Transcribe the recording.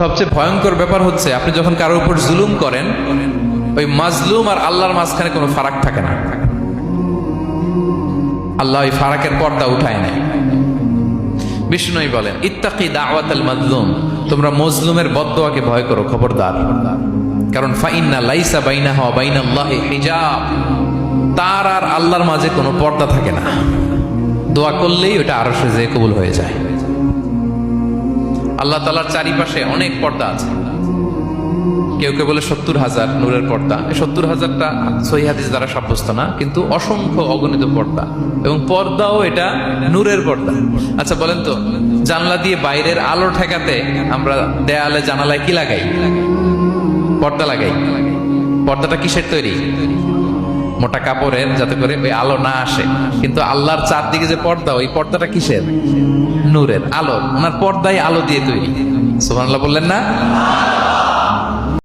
সবচেয়ে ভয়ঙ্কর ব্যাপার হচ্ছে আপনি যখন কারোর উপর জুলুম করেন, ওই মাজলুম আর আল্লাহর মাঝখানে কোনো ফারাক থাকে না। আল্লাহ ওই ফারাকের পর্দা উঠায় নাই। বিষ্ণু বলেন, ইত্তাকি দাওয়াতাল মাজলুম, তোমরা মজলুমের বদদোয়াকে ভয় করো, খবরদার। কারণ ফাইন্না লাইসা বাইনাহা ওয়া বাইনাল্লাহি হিজাব, তার আর আল্লাহর মাঝে কোনো পর্দা থাকে না। দোয়া করলেই ওটা আরশে যেয়ে কবুল হয়ে যায়। আল্লাহ তাআলার চারিপাশে অনেক পর্দা আছে। কেউ কেউ বলে 70,000 নূরের পর্দা। 70,000টা সহিহ হাদিস দ্বারা সাব্যস্ত না, কিন্তু অসংখ্য অগণিত পর্দা, এবং পর্দাও এটা নূরের পর্দা। আচ্ছা বলেন তো, জানলা দিয়ে বাইরের আলো ঠেকাতে আমরা দেয়ালে জানালায় কি লাগাই? পর্দা লাগাই। পর্দাটা কিসের তৈরি? মোটা কাপড়ের, যাতে করে ওই আলো না আসে। কিন্তু আল্লাহর চারদিকে যে পর্দা, ওই পর্দাটা কিসের? নূরের, আলো। ওনার পর্দায় আলো দিয়ে তৈরি। সুবহানাল্লাহ বললেন না?